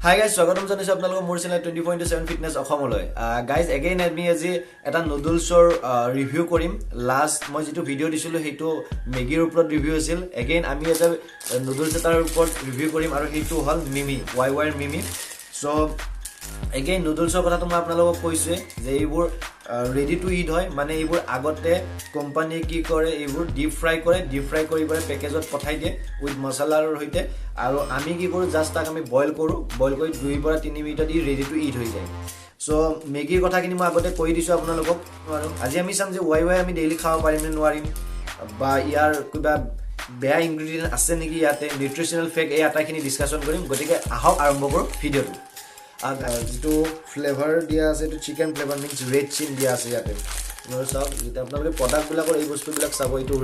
Hi guys, স্বাগতম জানাইছো আপোনালোকক মোৰ চেনেল 24/7 ফিটনেছ অসমলৈ। গাইজ এগেইন আমি আজি এটা নুডলছৰ ৰিভিউ কৰিম। লাষ্ট মই যেটো ভিডিও দিছিলো হেটো মেগিৰ ওপৰত ৰিভিউ আছিল। এগেইন আমি এটা নুডলছ এটাৰ ওপৰত ৰিভিউ কৰিম আৰু হেটো হল মিমি WAI WAI MIMI। So again নুডলছৰ কথাটো মই আপোনালোকক কৈছে যে এইবোৰ ৰেডি টু ইট হয়, মানে এইবোৰ আগতে কোম্পানীয়ে কি কৰে এইবোৰ ডিপ ফ্ৰাই কৰি পেকেজত পঠাই দিয়ে উইথ মছলাৰ সৈতে, আৰু আমি কি কৰো জাস্ট তাক আমি বইল কৰি 2 পৰা 3 মিনিটত ই ৰেডি টু ইট হৈ যায়। সো মেগিৰ কথাখিনি মই আগতে কৈ দিছো আপোনালোকক। আৰু আজি আমি চাম যে WAI WAI আমি ডেইলি খাব পাৰিম নে নোৱাৰিম, বা ইয়াৰ কিবা বেয়া ইনগ্ৰেডিয়েন্ট আছে নেকি, ইয়াতে নিউট্ৰিশনাল ফেক্ট এই আটাইখিনি ডিসকাশন কৰিম। গতিকে আহক আৰম্ভ কৰো ভিডিওটো। যেটো ফ্লেভাৰ দিয়া আছে এটো চিকেন ফ্লেভাৰ মিন্স ৰেড চিন দিয়া আছে ইয়াতে। আৰু সব যেটা আপোনালোকে প্ৰডাক্টবিলাকৰ এই বস্তুবিলাক চাব, এইটো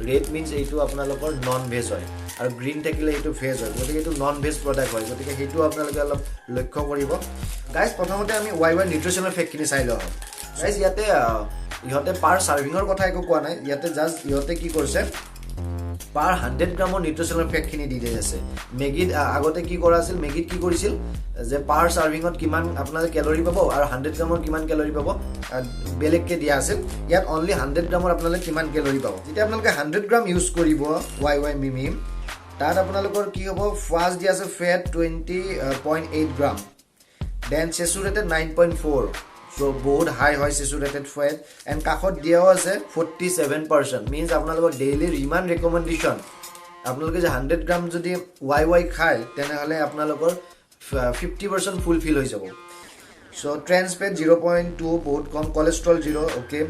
ৰেড মিন্স এইটো আপোনালোকৰ নন ভেজ হয়, আৰু গ্ৰীণ থাকিলে এইটো ভেজ হয়। গতিকে এইটো নন ভেজ প্ৰডাক্ট হয়, গতিকে সেইটো আপোনালোকে অলপ লক্ষ্য কৰিব। গাইজ প্ৰথমতে আমি WAI WAI নিউট্ৰিশনাল ফেক্টখিনি চাই লওঁ। গাইজ ইয়াতে ইহঁতে পাৰ সাৰ্ভিঙৰ কথা একো কোৱা নাই, ইয়াতে জাস্ট ইহঁতে কি কৰিছে পাৰ 100 গ্ৰামৰ নিউট্ৰিশনাল ফেক্টখিনি দি দিয়া আছে। মেগিত আগতে কি কৰা আছিল, মেগিত কি কৰিছিল যে পাৰ সাৰ্ভিঙত কিমান আপোনালোকে ক্যালোৰি পাব আৰু 100 গ্ৰামৰ কিমান ক্যালোৰি পাব বেলেগকে দিয়া আছিল। ইয়াত অনলি 100 গ্ৰামৰ আপোনালোকে কিমান ক্যালোৰি পাব। যেতিয়া আপোনালোকে 100 গ্ৰাম ইউজ কৰিব WAI WAI MIMI, তাত আপোনালোকৰ কি হ'ব, ফাৰ্ষ্ট দিয়া আছে ফেট 20.8 গ্ৰাম, দেন স্যাচুৰেটেড 9.4, সো বহুত হাই হয় স্যাচুৰেটেড ফেট, এন্ড কাখত দিয়াও আছে 47%। মিন্স আপোনালোকৰ ডেইলি ইমান ৰেকমেন্ডেশন, আপোনালোকে যে 100 গ্ৰাম যদি WAI WAI খায় তেনেহলে আপোনালোকৰ 50% ফুলফিল হৈ যাব। সো ট্ৰান্স ফেট 0.2, বহুত কম, কোলেস্ট্ৰল 0, ওকে,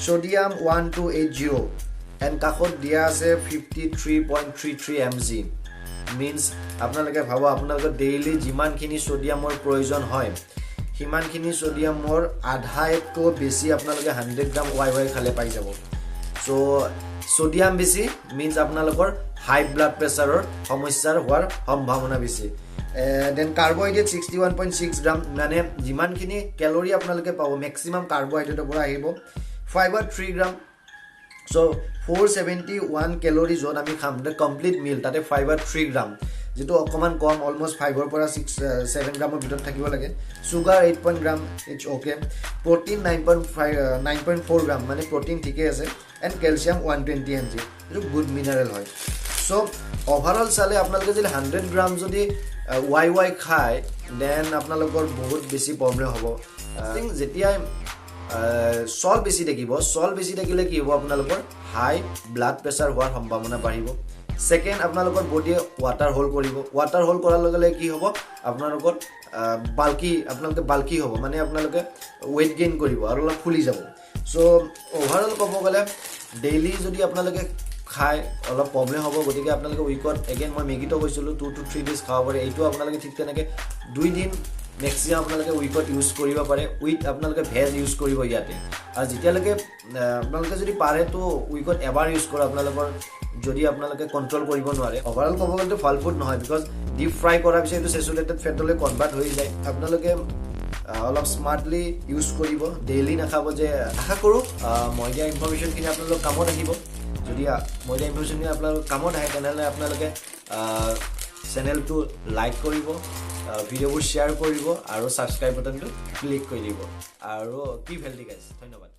সোডিয়াম 1280, এন্ড কাখত দিয়া আছে 53.33 mg। মিন্স আপোনালোকে ভাবো আপোনালোকৰ ডেইলি যিমানখিনি সোডিয়ামৰ প্ৰয়োজন হয় সিমানখিনি সোডিয়ামৰ আধাতকৈ বেছি আপোনালোকে 100 গ্ৰাম WAI WAI খালে পাই যাব। সো সোডিয়াম বেছি মিন্স আপোনালোকৰ হাই ব্লাড প্ৰেছাৰৰ সমস্যাৰ হোৱাৰ সম্ভাৱনা বেছি। দেন কাৰ্বোহাইড্ৰেট 61.6 গ্ৰাম, মানে যিমানখিনি ক্যালোৰি আপোনালোকে পাব ম্যাক্সিমাম কাৰ্বোহাইড্ৰেটৰ পৰা আহিব। ফাইবাৰ 3 গ্ৰাম, সো 471 ক্যালোৰি য'ত আমি খাম কমপ্লিট মিল, তাতে ফাইবাৰ 3 গ্ৰাম, যেটো অকমান কম, অলমোস্ট 5 পৰা 7 গ্ৰামৰ ভিতৰত থাকিব লাগে। Sugar 8 gram, it's okay. Protein 9.4 গ্ৰাম, মানে প্ৰটিন ঠিকে আছে, এন্ড ক্যালসিয়াম 120 mg, এইটো গুড মিনাৰেল হয়। সো ওভাৰঅল চালে আপোনালোকে যদি 100 গ্ৰাম যদি WAI WAI খায় দেন আপোনালোকৰ বহুত বেছি প্ৰব্লেম হ'ব। যেতিয়া সল বেছি থাকিলে কি হ'ব, আপোনালোকৰ হাই ব্লাড প্ৰেছাৰ হোৱাৰ সম্ভাৱনা বাঢ়িব। সেকেন্ড, আপোনালোকৰ বডিয়ে ওয়াটাৰ হোল কৰিব, ওয়াটাৰ হোল কৰাৰ লগে লগে কি হ'ব, আপোনালোকৰ বাল্কি হ'ব, মানে আপোনালোকে ওয়েট গেইন কৰিব আৰু অলপ ফুলি যাব। সো ওভাৰঅল ক'ব গ'লে ডেইলি যদি আপোনালোকে খাই অলপ প্ৰব্লেম হ'ব। গতিকে আপোনালোকে উইকত এগেইন মই মেগিটো কৈছিলোঁ 2 to 3 days খাব পাৰে। এইটো আপোনালোকে ঠিক তেনেকৈ 2 দিন মেক্সিমাম আপোনালোকে উইকত ইউজ কৰিব পাৰে, উইথ আপোনালোকে ভেজ ইউজ কৰিব ইয়াতে। আৰু যেতিয়ালৈকে আপোনালোকে যদি পাৰে তো উইকত এবাৰ ইউজ কৰক আপোনালোকৰ, যদি আপোনালোকে কন্ট্ৰোল কৰিব নোৱাৰে। ওভাৰঅল ক'ব গ'লে ভাল ফুড নহয়, বিকজ ডিপ ফ্ৰাই কৰাৰ পিছত এইটো স্যাচুৰেটেড ফেটলৈ কনভাৰ্ট হৈ যায়। আপোনালোকে অলপ স্মাৰ্টলি ইউজ কৰিব, ডেইলি নাখাব। যে আশা কৰোঁ মই দিয়া ইনফৰমেশ্যনখিনি আপোনালোক কামত আহিব। যদি মই দিয়া ইনফৰমেশ্যনখিনি আপোনালোক কামত আহে তেনেহ'লে আপোনালোকে চেনেলটো লাইক কৰিব, ভিডিঅ'বোৰ শ্বেয়াৰ কৰিব, আৰু ছাবস্ক্ৰাইব বাটনটো ক্লিক কৰি দিব। আৰু কি হেল্ডি গাইজ, ধন্যবাদ।